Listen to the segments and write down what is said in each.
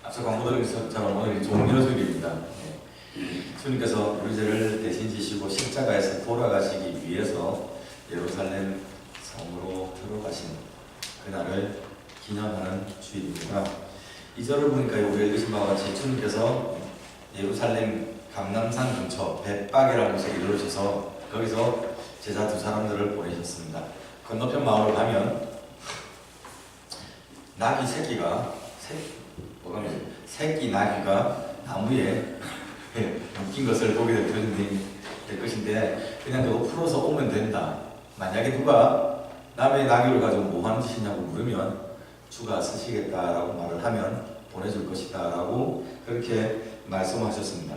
앞서 광고드린 것처럼 오늘이 종려주일입니다. 주님께서 우리 죄를 대신 지시고 십자가에서 돌아가시기 위해서 예루살렘 성으로 들어가신 그날을 기념하는 주일입니다. 2절을 보니까 우리가 읽으신 바와 같이 주님께서 예루살렘 감람산 근처 벳박이라는 곳에 이르르셔서 거기서 제자 두 사람들을 보내셨습니다. 건너편 마을로 가면 나귀 새끼 나귀가 나무에 묶인 것을 보게 될 것인데 그냥 그거 풀어서 오면 된다. 만약에 누가 남의 나귀를 가지고 뭐 하는 짓이냐고 물으면 주가 쓰시겠다라고 말을 하면 보내줄 것이다 라고 그렇게 말씀하셨습니다.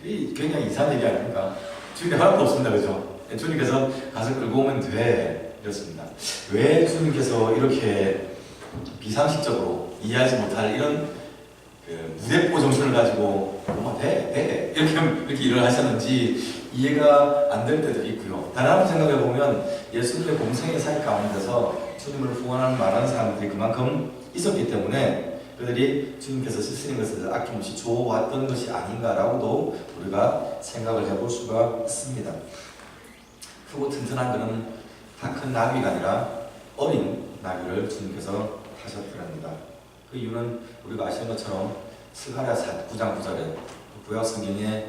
이 굉장히 이상한 얘기 아닙니까? 주님이 하나도 없습니다. 그죠? 주님께서 가서 끌고 오면 돼 이렇습니다. 왜 주님께서 이렇게 비상식적으로 이해하지 못할 이런 무대포 정신을 가지고 돼 이렇게 일을 하셨는지 이해가 안 될 때도 있고요. 다른 한번 생각해 보면 예수님의 공생의 사역 가운데서 주님을 후원하는 많은 사람들이 그만큼 있었기 때문에 그들이 주님께서 쓰시는 것을 아낌없이 주어왔던 것이 아닌가라고도 우리가 생각을 해볼 수가 있습니다. 크고 튼튼한 그런 다 큰 나귀가 아니라 어린 나귀를 주님께서 하셨더랍니다. 그 이유는 우리가 아시는 것처럼 스가랴 9장 9절에 구약 성경에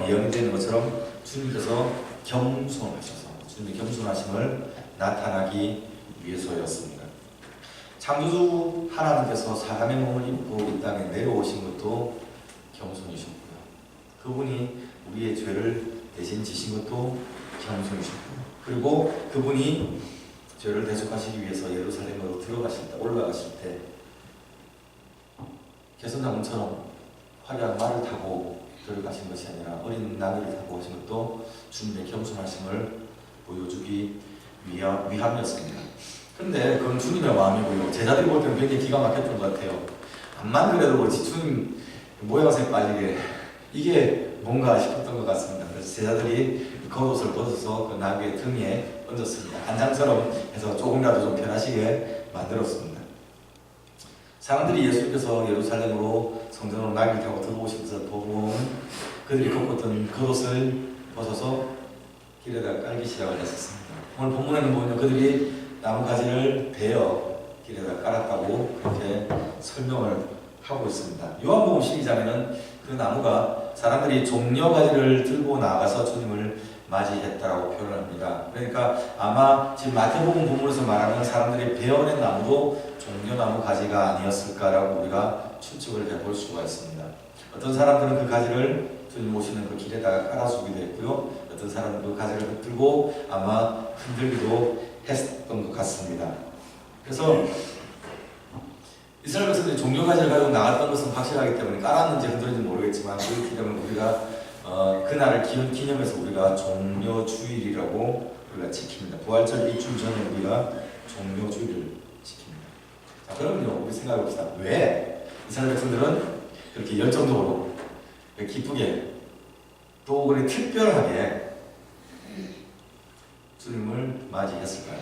예언되는 것처럼 주님께서 겸손하셔서 주님의 겸손하심을 나타나기 위해서였습니다. 창조주 하나님께서 사람의 몸을 입고 이 땅에 내려오신 것도 겸손이셨고요. 그분이 우리의 죄를 대신 지신 것도 겸손이셨고요. 그리고 그분이 죄를 대속하시기 위해서 예루살렘으로 들어가실 때, 올라가실 때 개선자문처럼 화려한 말을 타고 들어가신 것이 아니라 어린 나귀를 타고 오신 것도 주님의 겸손하심을 보여주기 위함이었습니다. 근데 그건 주님의 마음이고요. 제자들이 볼 때는 굉장히 기가 막혔던 것 같아요. 암만 그래도 그렇지 주님 모양새 빠지게 이게 뭔가 싶었던 것 같습니다. 그래서 제자들이 겉옷을 벗어서 그 나귀의 등에 얹었습니다. 한장처럼 해서 조금이라도 좀 편하시게 만들었습니다. 사람들이 예수님께서 예루살렘으로 성전으로 나귀를 타고 들어오신 것을 보고 그들이 겉옷은 겉옷을 벗어서 길에다 깔기 시작을 했었습니다. 오늘 본문에는 보면 그들이 나무가지를 베어 길에다 깔았다고 그렇게 설명을 하고 있습니다. 요한복음 12장에는 그 나무가 사람들이 종려가지를 들고 나가서 주님을 맞이했다라고 표현합니다. 그러니까 아마 지금 마태복음 본문에서 말하는 사람들이 베어낸 나무도 종려나무 가지가 아니었을까라고 우리가 추측을 해볼 수가 있습니다. 어떤 사람들은 그 가지를 주님 오시는 그 길에다가 깔아주기도 했고요. 어떤 사람은 그 가지를 붙들고 아마 흔들기도 했던 것 같습니다. 그래서 이스라엘 백성들이 종려가지를 가지고 나갔던 것은 확실하기 때문에 깔았는지 흔들었는지 모르겠지만 그렇기 때문에 우리가 그날을 기념해서 우리가 종려주일이라고 우리가 지킵니다. 부활절 일주일 전에 우리가 종려주일을 지킵니다. 자, 그러면요 우리 생각해 봅시다. 왜 이스라엘 백성들은 그렇게 열정적으로 기쁘게 또 그렇게 특별하게 주님을 맞이했을까요?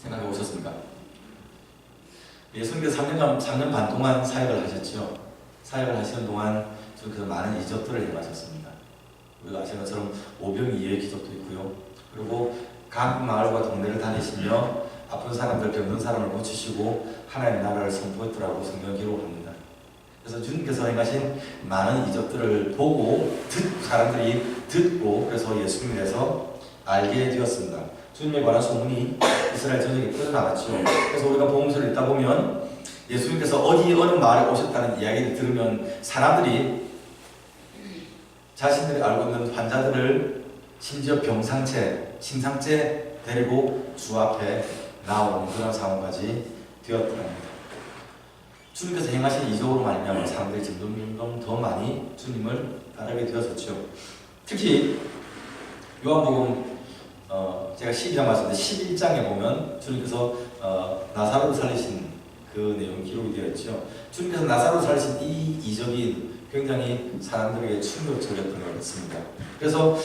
생각해 보셨습니까? 예수님께서 3년 반 동안 사역을 하셨죠. 사역을 하시는 동안 주님께서 많은 이적들을 행하셨습니다. 우리가 아시는 것처럼 오병이어의 기적도 있고요. 그리고 각 마을과 동네를 다니시며 아픈 사람들, 병든 사람을 고치시고 하나님의 나라를 선포했더라고 성경 기록합니다. 그래서 주님께서 행하신 많은 이적들을 보고 사람들이 듣고 그래서 예수님에 대해서 알게 되었습니다. 주님에 관한 소문이 이스라엘 전역에 퍼져나갔죠. 그래서 우리가 복음서를 읽다 보면 예수님께서 어느 마을에 오셨다는 이야기를 들으면 사람들이 자신들이 알고 있는 환자들을 심지어 병상체, 심상체 데리고 주 앞에 나오는 그런 상황까지 되었더랍니다. 주님께서 행하신 이적으로 말미암아 사람들이 점점 더 많이 주님을 따르게 되었었죠. 특히 요한복음 제가 12장 말씀인데 11장에 보면 주님께서 나사로를 살리신 그 내용 기록이 되어 있죠. 주님께서 나사로를 살리신 이 이적이 굉장히 사람들에게 충격적이었던 것 같습니다. 그래서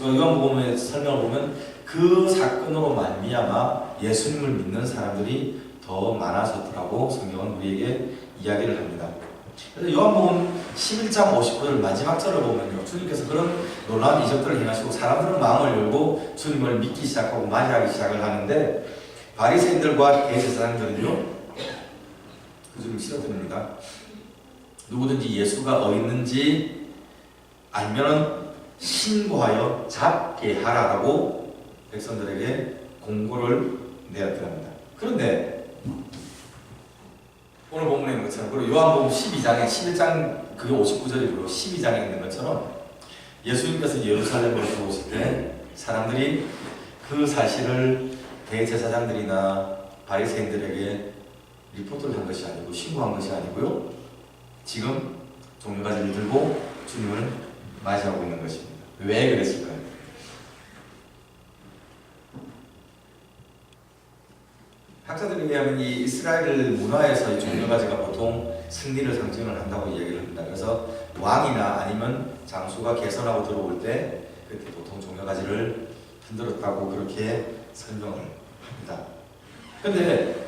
요한복음의 설명을 보면 그 사건으로 말미암아 예수님을 믿는 사람들이 더 많아졌더라고 성경은 우리에게 이야기를 합니다. 그래서 요한복음 11장 59절 마지막 절을 보면요, 주님께서 그런 놀라운 이적들을 행하시고 사람들은 마음을 열고 주님을 믿기 시작하고 맞이하기 시작을 하는데, 바리새인들과 대제사장들은요 그 좀 싫어드립니다. 누구든지 예수가 어디 있는지 알면은 신고하여 잡게 하라라고 백성들에게 공고를 내었답니다. 그런데 오늘 본문에 있는 것처럼, 그리고 요한복음 12장에 11장 그게 59절이고요 12장에 있는 것처럼 예수님께서 예루살렘으로 들어오실 때 사람들이 그 사실을 대제사장들이나 바리새인들에게 리포트를 한 것이 아니고 신고한 것이 아니고요, 지금 종려가지를 들고 주님을 맞이하고 있는 것입니다. 왜 그랬을까요? 학자들에 의하면 이 이스라엘 문화에서 이 종려가지가 보통 승리를 상징을 한다고 얘기를 합니다. 그래서 왕이나 아니면 장수가 개선하고 들어올 때 그때 보통 종려가지를 흔들었다고 그렇게 설명을 합니다. 근데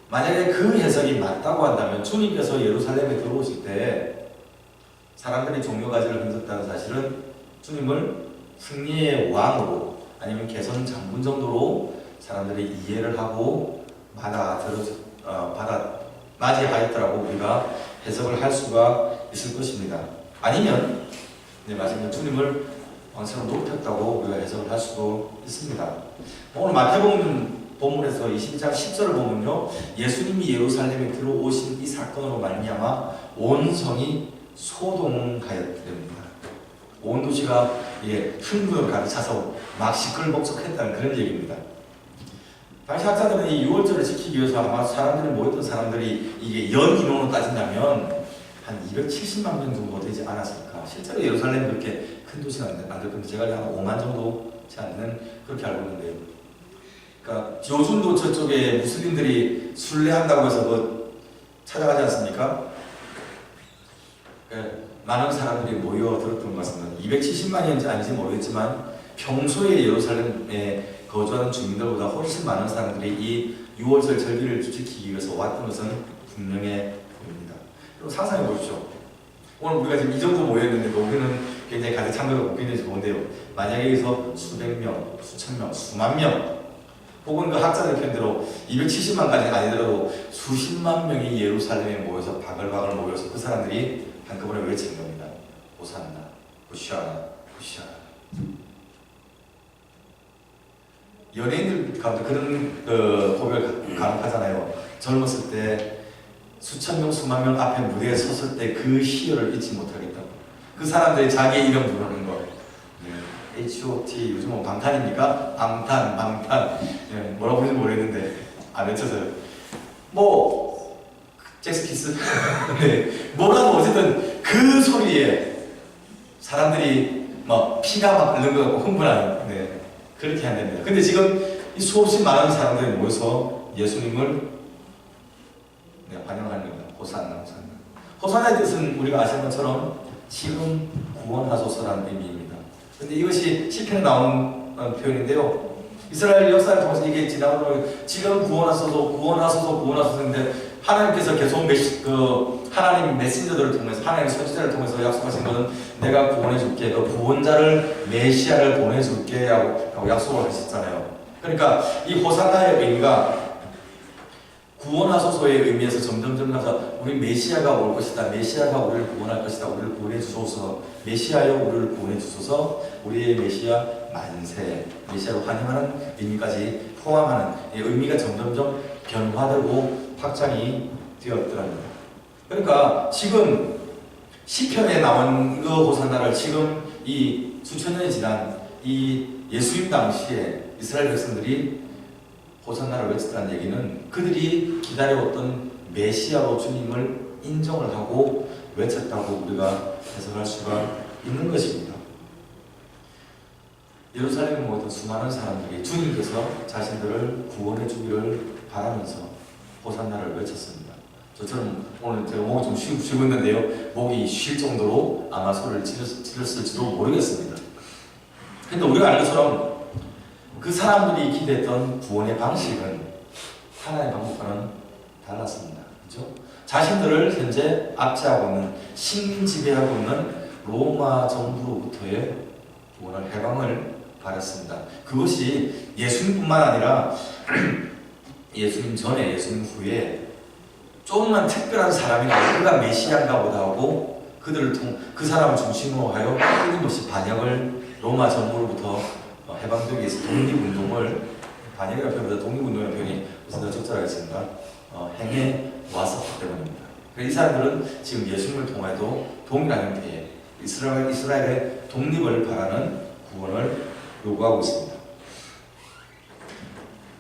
만약에 그 해석이 맞다고 한다면 주님께서 예루살렘에 들어오실 때 사람들이 종려가지를 흔들었다는 사실은 주님을 승리의 왕으로 아니면 개선 장군 정도로 사람들이 이해를 하고 맞이하였더라고 우리가 해석을 할 수가 있을 것입니다. 아니면 마지막에 주님을 왕처럼 높였다고 우리가 해석을 할 수도 있습니다. 오늘 마태복음 본문에서 22장 10절을 보면요, 예수님이 예루살렘에 들어오신 이 사건으로 말미암아 온 성이 소동하였답니다. 온 도시가 흥분을 가득 차서 막 시끌벅적했다는 그런 얘기입니다. 당시 학자들은 이 6월절을 지키기 위해서 아마 사람들이 모였던 사람들이 이게 연 인원으로 따진다면 한 270만 명 정도 되지 않았을까. 실제로 예루살렘 그렇게 큰 도시는 안 될 건데 제가 한 5만 정도 지 않는 그렇게 알고 있는데요. 그러니까 요즘도 저쪽에 무슬림들이 순례한다고 해서 뭐 찾아가지 않습니까? 그러니까 많은 사람들이 모여들었던 것 같습니다. 270만이었는지 아닌지 모르겠지만 평소에 예루살렘에 거주하는 주민들보다 훨씬 많은 사람들이 이 6월절 절기를 지키기 위해서 왔던 것은 분명해 보입니다. 그럼 상상해 보십시오. 오늘 우리가 지금 이 정도 모였는데 우리는 굉장히 가득 찬 거고 굉장히 좋은데요. 만약에 여기서 수백 명, 수천 명, 수만 명, 혹은 그 학자들 편대로 270만까지는 아니더라도 수십만 명이 예루살렘에 모여서 바글바글 모여서 그 사람들이 한꺼번에 외치는 겁니다. 호산나, 호시아나, 호시아나. 연예인들 가운데 그런 고백을 가능하잖아요. 젊었을 때 수천 명, 수만 명 앞에 무대에 섰을 때 그 희열을 잊지 못하겠다고. 그 사람들이 자기 이름 부르는 거. H.O.T. 요즘은 방탄입니까? 방탄. 뭐라고 하는지 모르겠는데 안 외쳐서요. 뭐 잭스키스. 네. 뭐라도 어쨌든 그 소리에 사람들이 막 피가 막 흐르는 것 같고 흥분하는. 네. 그렇게 한답니다. 근데 지금 이 수없이 많은 사람들이 모여서 예수님을 환영하는 겁니다. 호산나, 호산나. 호산나의 뜻은 우리가 아시는 것처럼 지금 구원하소서라는 의미입니다. 근데 이것이 시편에 나오는 표현인데요. 이스라엘 역사를 통해서 이게 지나가면 지금 구원하소서인데 하나님께서 계속 하나님 메신저들을 통해서 하나님의 선지자를 통해서 약속하신 것은 내가 구원해줄게, 그 구원자를 메시아를 보내줄게 하고 약속을 하셨잖아요. 그러니까 이 호산나의 의미가 구원하소서의 의미에서 점점 나서 우리 메시아가 올 것이다, 메시아가 우리를 구원할 것이다, 우리를 구원해 주소서, 메시아여 우리를 구원해 주소서, 우리의 메시아 만세, 메시아로 환영하는 의미까지 포함하는 이 의미가 점점 변화되고 확장이 되었더랍니다. 그러니까 지금 시편에 나온 그 호산나를 지금 이 수천 년이 지난 이 예수님 당시에 이스라엘 백성들이 호산나를 외쳤다는 얘기는 그들이 기다려왔던 메시아로 주님을 인정을 하고 외쳤다고 우리가 해석할 수가 있는 것입니다. 예루살렘에 모였던 수많은 사람들이 주님께서 자신들을 구원해 주기를 바라면서 호산나를 외쳤습니다. 저처럼 오늘 제가 목이 좀 쉬고 있는데요. 목이 쉴 정도로 아마 소리를 질렀을지도 모르겠습니다. 근데 우리가 아는 것처럼 그 사람들이 기대했던 구원의 방식은 하나님의 방법과는 달랐습니다. 그렇죠? 자신들을 현재 압제하고 있는, 식민 지배하고 있는 로마 정부로부터의 구원을, 해방을 바랐습니다. 그것이 예수님뿐만 아니라 예수님 전에, 예수님 후에 조금만 특별한 사람이나 그가 메시아인가 보다 하고 그 사람을 중심으로 하여 끊임없이 반역을, 로마 정부로부터 해방되기 위해서 독립운동을, 반역이라는 표현보다 독립운동이라는 표현이 무슨 더 적절하겠습니까? 행해 왔었기 때문입니다. 이 사람들은 지금 예수님을 통해도 동일한 형태의 이스라엘의 독립을 바라는 구원을 요구하고 있습니다.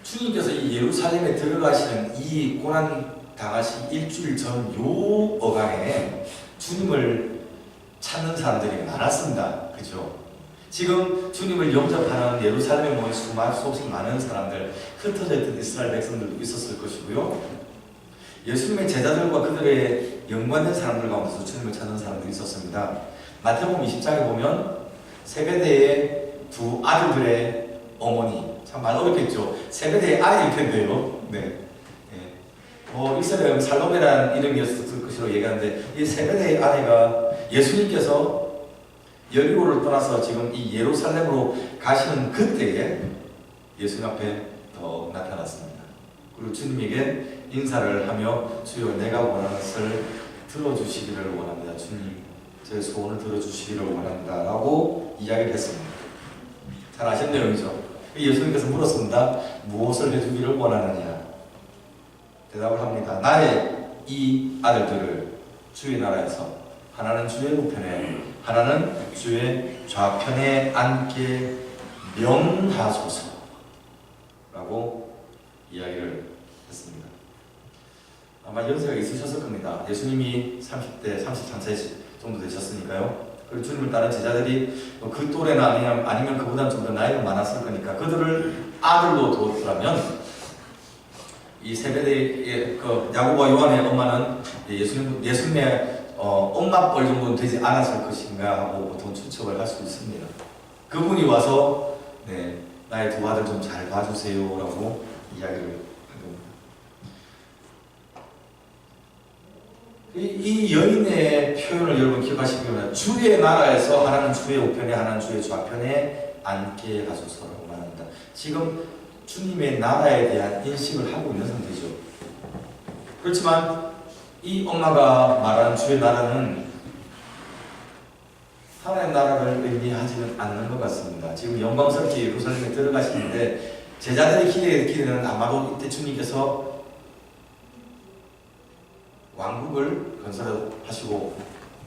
주님께서 이 예루살렘에 들어가시는 이 고난 당하신 일주일 전 요 어간에 주님을 찾는 사람들이 많았습니다. 그죠? 지금 주님을 영접하는 예루살렘에 모인 수없이 많은 사람들, 흩어져 있던 이스라엘 백성들도 있었을 것이고요. 예수님의 제자들과 그들의 연관된 사람들 가운데서 주님을 찾는 사람들이 있었습니다. 마태복음 20장에 보면 세베대의 두 아들들의 어머니, 참 말 어렵겠죠. 세베대의 아이일 텐데요. 네. 이스라엘 살로메라는 이름이었을 것으로 얘기하는데, 이 세베대의 아내가 예수님께서 여리고를 떠나서 지금 이 예루살렘으로 가시는 그때에 예수님 앞에 더 나타났습니다. 그리고 주님에게 인사를 하며, 주여 내가 원하는 것을 들어주시기를 원합니다. 주님 제 소원을 들어주시기를 원합니다 라고 이야기를 했습니다. 잘 아시는 내용이죠. 예수님께서 물었습니다. 무엇을 해주기를 원하느냐? 대답을 합니다. 나의 이 아들들을 주의 나라에서 하나는 주의 우편에 하나는 주의 좌편에 앉게 명하소서 라고 이야기를 했습니다. 아마 연세가 있으셨을 겁니다. 예수님이 30대, 33세 정도 되셨으니까요. 그리고 주님을 따른 제자들이 그 또래나 아니면 그보다는 좀 더 나이가 많았을 거니까 그들을 아들로 두었더라면, 이 세베대의 야고보와 요한의 엄마는 예수님의 엄마뻘 정도는 되지 않았을 것인가 하고 보통 추측을 할 수 있습니다. 그분이 와서 나의 두 아들 좀 잘 봐주세요 라고 이야기를 한 겁니다. 이 여인의 표현을 여러분 기억하시기 바랍니다. 주의 나라에서 하나는 주의 우편에 하나는 주의 좌편에 앉게 하소서라고 말합니다. 지금 주님의 나라에 대한 인식을 하고 있는 상태죠. 그렇지만 이 엄마가 말하는 주의 나라는 하나님의 나라를 의미하지는 않는 것 같습니다. 지금 영광스럽게 예루살렘에 들어가시는데 제자들의 기대는 아마도 이때 주님께서 왕국을 건설하시고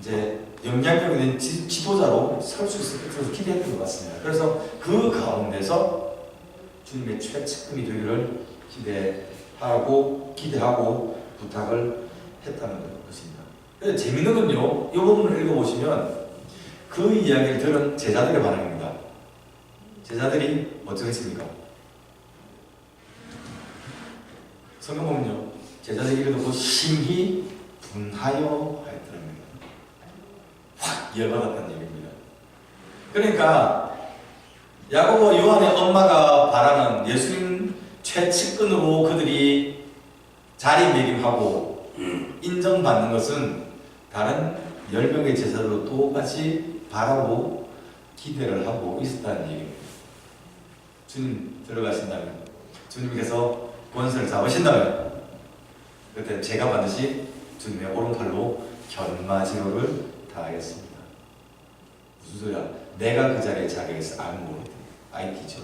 이제 영향력 있는 지도자로 설 수 있을 것으로 기대했던 것 같습니다. 그래서 그 가운데서 주님의 최측근이 되기를 기대하고 부탁을 했다는 것입니다. 그래서 재밌는 건요, 이 부분을 읽어보시면 그 이야기를 들은 제자들의 반응입니다. 제자들이 어떻게 했습니까? 성경 보면요, 제자들이 이를 듣고 심히 분하여 하였더랍니다. 확 열받았다는 얘기입니다. 그러니까 야고보 요한의 엄마가 바라는 예수님 최측근으로 그들이 자리매김하고 인정받는 것은 다른 10명의 제자들도 똑같이 바라고 기대를 하고 있었다는 얘기입니다. 주님 들어가신다면, 주님께서 권세를 잡으신다면 그때 제가 반드시 주님의 오른팔로 견마지로를 다하겠습니다. 무슨 소리야? 내가 그 자리에 자리에서 아무 모르겠다. IT죠.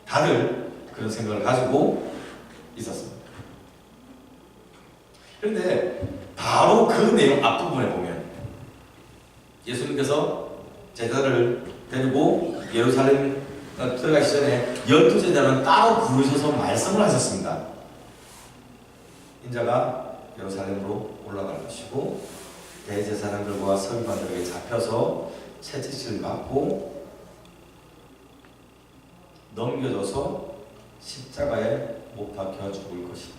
다들 그런 생각을 가지고 있었습니다. 그런데 바로 그 내용 앞부분에 보면 예수님께서 제자들을 데리고 예루살렘 들어가기 전에 12제자는 따로 부르셔서 말씀을 하셨습니다. 인자가 예루살렘으로 올라갈 것이고 대제사장들과 서기관들에게 잡혀서 채찍질 맞고 넘겨져서 십자가에 못 박혀 죽을 것이다.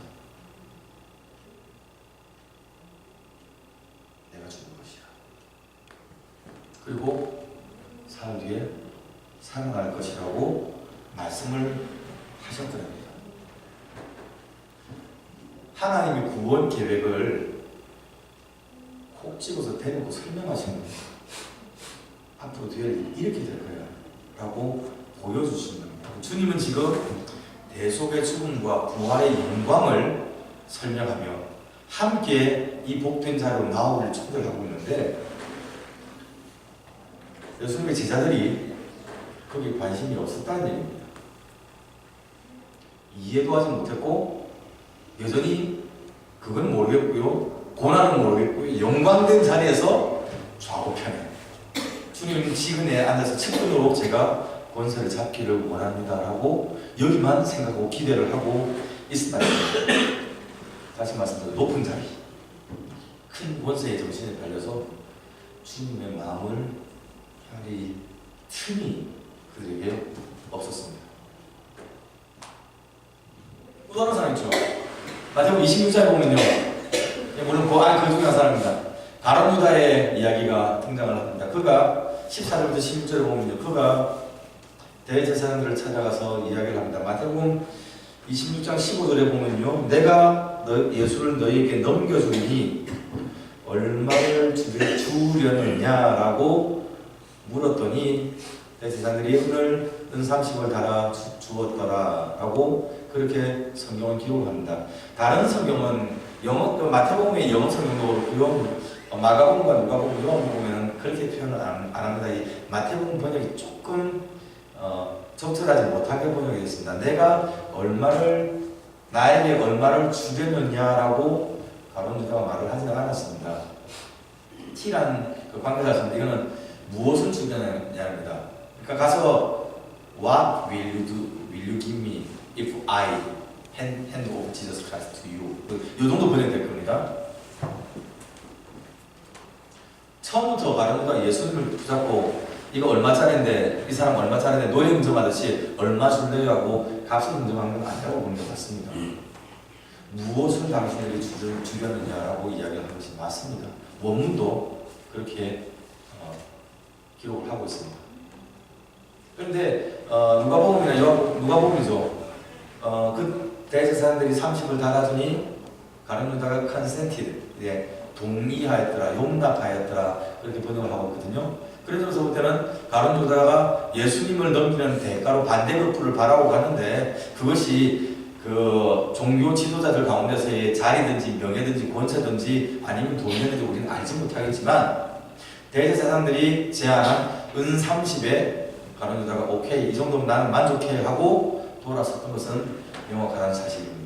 내가 죽을 것이야. 그리고 사흘 뒤에 살아날 것이라고 말씀을 하셨더랍니다. 하나님의 구원 계획을 콕 집어서 대놓고 설명하시는 거예요. 앞으로 될 일이 이렇게 될 거야 라고 보여주시는 겁니다. 주님은 지금 대속의 죽음과 부활의 영광을 설명하며 함께 이 복된 자로 나오기를 초대하고 있는데, 예수님의 제자들이 거기에 관심이 없었다는 얘기입니다. 이해도 하지 못했고 여전히 그건 모르겠고요, 고난은 모르겠고요, 영광된 자리에서 좌우편에 주님 지근에 앉아서 측근으로 제가 권세를 잡기를 원합니다 라고 여기만 생각하고 기대를 하고 있었다는 겁니다. 다시 말씀드려, 높은 자리, 큰 권세의 정신에 달려서 주님의 마음을 향할 틈이 그들에게 없었습니다. 또 다른 사람 있죠. 마태복음 26장에 보면요, 물론 그 중에 한 사람입니다. 가룟 유다의 이야기가 등장을 합니다. 그가 14절부터 16절에 보면요, 그가 대제사장들을 찾아가서 이야기를 합니다. 마태복음 26장 15절에 보면요, 내가 예수를 너희에게 넘겨주니 얼마를 주려느냐라고 물었더니 대제사장들이 오늘 은 30을 달아 주었더라 라고 그렇게 성경은 기록을 합니다. 다른 성경은 마태복음의 영어 성경도 그렇고요, 마가복음과 누가복음 보면 그렇게 표현을 안 합니다. 이 마태복음 번역이 조금 적절하지 못하게 번역이 됐습니다. 나에게 얼마를 주려느냐라고 가룟 유다가 말을 하지 않았습니다. T란 그 관계자였습니다. 이거는 무엇을 주려느냐입니다. 그러니까 가서 What will you give me if I hand over Jesus Christ to you? 이 정도 번역될 겁니다. 처음부터 가룟 유다가 예수님을 붙잡고 이거 얼마짜리인데, 이 사람 얼마짜리인데 노예 응점하듯이 얼마 줄래요 하고 값을 응점하는 건 아니라고 보는 것 같습니다. 무엇을 당신에게 주려느냐라고 이야기하는 것이 맞습니다. 원문도 그렇게 기록을 하고 있습니다. 그런데 누가복음이죠. 그 대제사장들이 30을 달아주니 가룟 유다가 컨센티드, 동의하였더라, 용납하였더라, 그렇게 번역을 하고 있거든요. 그래서 볼 때는 가룟 유다가 예수님을 넘기는 대가로 반대급부를 바라고 갔는데, 그것이 그 종교 지도자들 가운데서의 자리든지 명예든지 권세든지 아니면 돈이든지 우리는 알지 못하겠지만, 대제사장들이 제안한 은 30에 가룟 유다가 오케이, 이 정도면 나는 만족해 하고 돌아섰던 것은 명확한 사실입니다.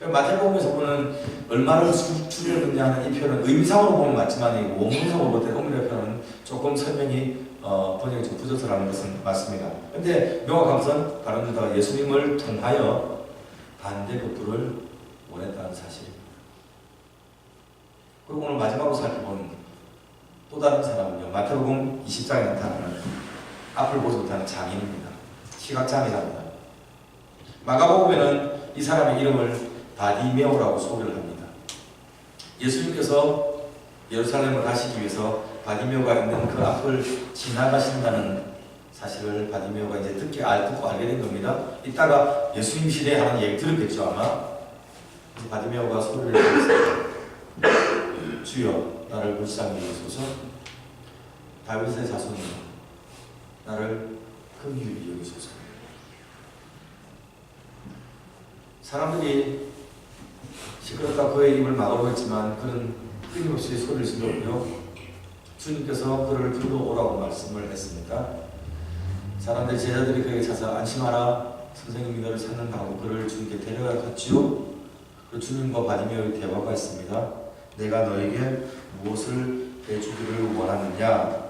마태복음에서 보는 얼마를 주려느냐 하는 이 표현은 의미상으로 보면 맞지만 이 원문상으로 볼 때 음미의 표현은 조금 설명이 번역이 좀 부족하다는 것은 맞습니다. 그런데 명확한 것은 가룟 유다가 예수님을 통하여 반대급부를 원했다는 사실입니다. 그리고 오늘 마지막으로 살펴본 또 다른 사람은요, 마태복음 20장에 나타나는 앞을 보지 못하는 장인입니다. 시각장애자입니다. 마가복음에는 이 사람의 이름을 바디메오라고 소개를 합니다. 예수님께서 예루살렘을 가시기 위해서 바디메오가 있는 그 앞을 지나가신다는 사실을 바디메오가 이제 듣고 알게 된 겁니다. 이따가 예수님 시대에 하는 얘기 들었겠죠 아마. 그래서 바디메오가 소리를 지르었습니다. 주여 나를 불쌍히 여기소서, 다윗의 자손이여 나를 긍휼히 여기소서. 사람들이 시끄럽다 그의 입을 막으려고 했지만 그는 끊임없이 소리를 질렀고요, 주님께서 그를 불러오라고 말씀을 했습니다. 사람들이 제자들이 그에게 찾아 안심하라, 선생님이 너를 찾는다 하고 그를 주님께 데려갔지요. 그 주님과 바디메오의 대화가 있습니다. 내가 너에게 무엇을 해주기를 원하느냐?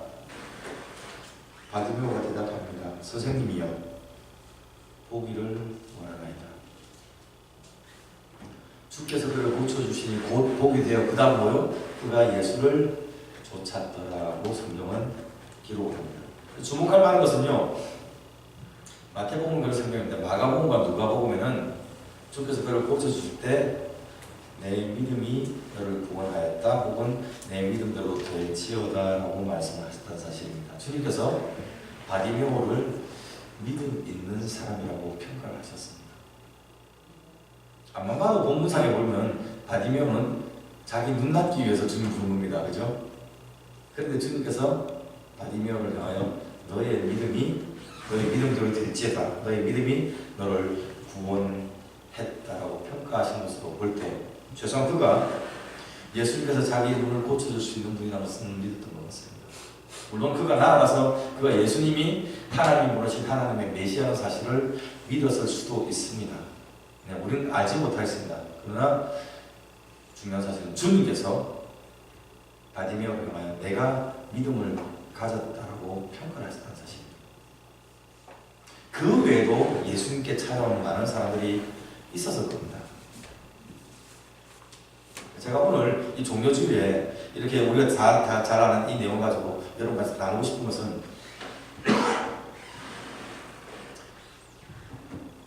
바디메오가 대답합니다. 선생님이여, 보기를 원하나이다. 주께서 그를 고쳐주시니 곧 복이 되어 그 다음 뭐요? 그가 예수를 쫓았더라고 성경은 기록을 합니다. 주목할 만한 것은요, 마태복음 그런 성경인데 마가복음과 누가복음에는 주께서 그를 고쳐주실 때 내 믿음이 너를 구원하였다 혹은 내 믿음대로 될지어다 라고 말씀하셨다는 사실입니다. 주님께서 바디메오를 믿음 있는 사람이라고 평가를 하셨습니다. 앞만 봐도 본문상에 보면 바디메오는 자기 눈 낫기 위해서 주님 부른 겁니다. 그죠? 그런데 주님께서 바디메오를 향하여 너의 믿음대로 될지어다. 너의 믿음이 너를 구원했다라고 평가하신 것으로 볼 때 최소한 그가 예수님께서 자기의 눈을 고쳐줄 수 있는 분이라고는 믿었던 것 같습니다. 물론 그가 나아가서 그가 예수님이 하나님이 보내신 하나님의 메시아라는 사실을 믿었을 수도 있습니다. 우리는 알지 못하겠습니다. 그러나 중요한 사실은 주님께서 바디메오를 향하여 내가 믿음을 가졌다라고 평가를 하셨다는 사실입니다. 그 외에도 예수님께 찾아오는 많은 사람들이 있었을 겁니다. 제가 오늘 이 종료주일에 이렇게 우리가 다 잘 아는 이 내용 가지고 여러분과 나누고 싶은 것은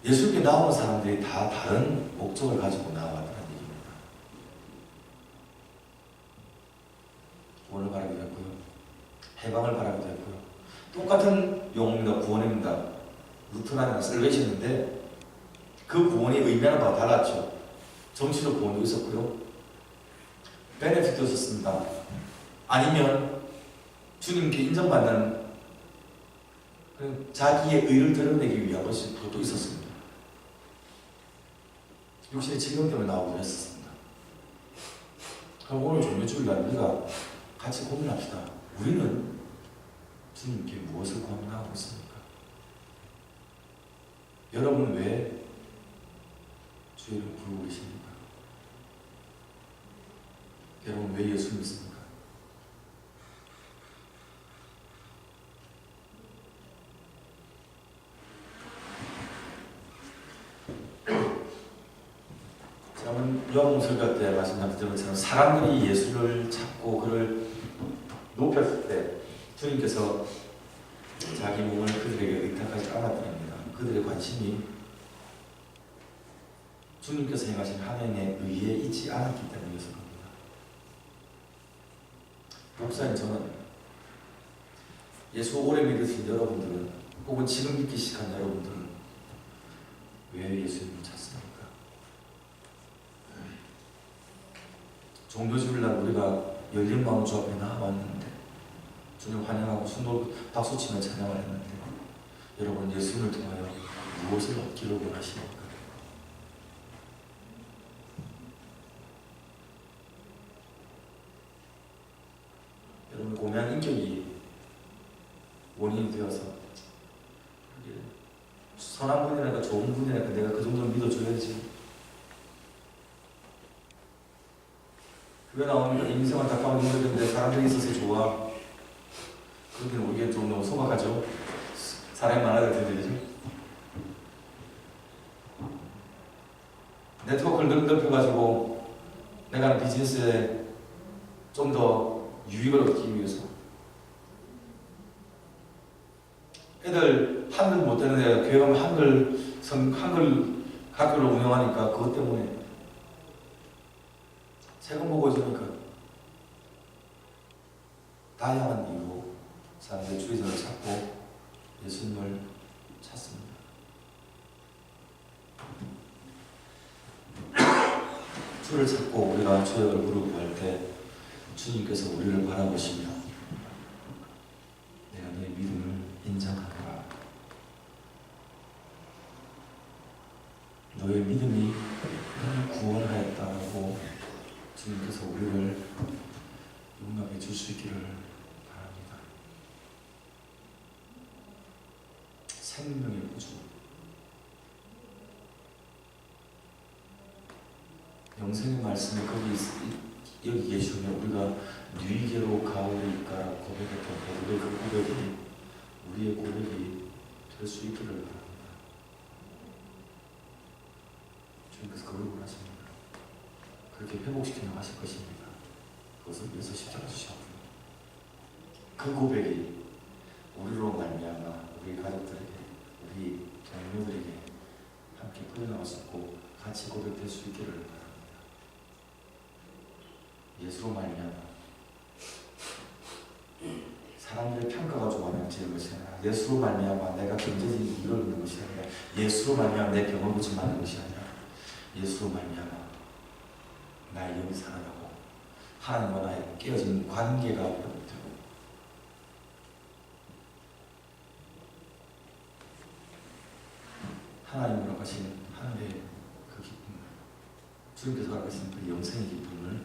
예수님께 나오는 사람들이 다 다른 목적을 가지고 나와왔다는 얘기입니다. 구원을 바라기도 했고요. 해방을 바라기도 했고요. 똑같은 용어입니다. 구원입니다. 루터란이나 살베이션인데 그 구원의 의미하는 바가 달랐죠. 정치적 구원도 있었고요. 베네핏도 있었습니다. 아니면 주님께 인정받는 자기의 의를 드러내기 위한 것도 있었습니다. 육신의 질병 때문에 나오기도 했었습니다. 그럼 오늘 종료주일날 우리가 같이 고민합시다. 우리는 주님께 무엇을 고민하고 있습니까? 여러분은 왜 주의 이름 부르고 계십니까? 여러분 왜 예수 믿습니까? 요한 설교 때 말씀드린 것처럼 사람들이 예수를 찾고 그를 높였을 때 주님께서 자기 몸을 그들에게 의탁하지 않았답니다. 그들의 관심이 주님께서 행하신 하나님의 의에 있지 않았기 때문이었을 겁니다. 목사님, 저는 예수 오래 믿으신 여러분들은 혹은 지금 믿기 시작한 여러분들은 왜 예수님을 찾습니까? 종교주일날 우리가 열린 마음 주 앞에 나와왔는데 주님 환영하고 순도 박수치며 찬양을 했는데 여러분 예수님을 통하여 무엇을 얻기를 원하십니까? 여러분 고매한 인격이 원인이 되어서 선한 분이라니까 좋은 분이라니까 내가 그 정도는 믿어줘야지. 교회 나오니까 인생을 닭가고 힘들는데 사람들이 있어서 좋아. 그러기는 우리가 좀 너무 소박하죠. 사람이 많아야 될 텐데, 그죠? 네트워크를 넓혀가지고 내가 하는 비즈니스에 좀 더 유익을 얻기 위해서 애들 한글 못 되는데 교회 가면 한글 학교를 운영하니까 그것 때문에 세금 보고 있으니까 다양한 이유로 사람들이 주의선을 찾고 예수님을 찾습니다. 주를 찾고 우리가 주의 얼굴을 구할 때 주님께서 우리를 바라보시며 내가 너의 믿음을 인정하노라. 너의 믿음이 너를 구원하였다고 주님께서 우리를 용납해 줄 수 있기를 바랍니다. 생명의 구주, 영생의 말씀이 여기 계시면 우리가 뉘게로 가오리까라 고백했던 베드로의 그 고백이 우리의 고백이 될 수 있기를 바랍니다. 주님께서 그걸 원하십니다. 그렇게 회복시키려 하실 것입니다. 그것을 위해서 십자가 주셨고 그 고백이 우리로 말미암아 우리 가족들에게 우리 동료들에게 함께 풀려나갈 수 있고 같이 고백될 수 있기를 바랍니다. 예수로 말미암아 사람들의 평가가 좋아하는 지는 것이 아니라 예수로 말미암아 내가 경제적인 이익을 얻는 것이 아니라 예수로 말미암아 내 병을 고침하는 것이 아니라 예수로 말미암아 나의 영이 살아나고 하나님과 나의 깨어진 관계가 되고 하나님으로 가신 하늘의 그 기쁨을 주님께서 허락하신 그 영생의 기쁨을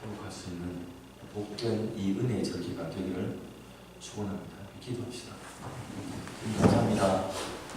회복할 수 있는 복된 이 은혜의 절기가 되기를 축원합니다. 기도합시다. 감사합니다.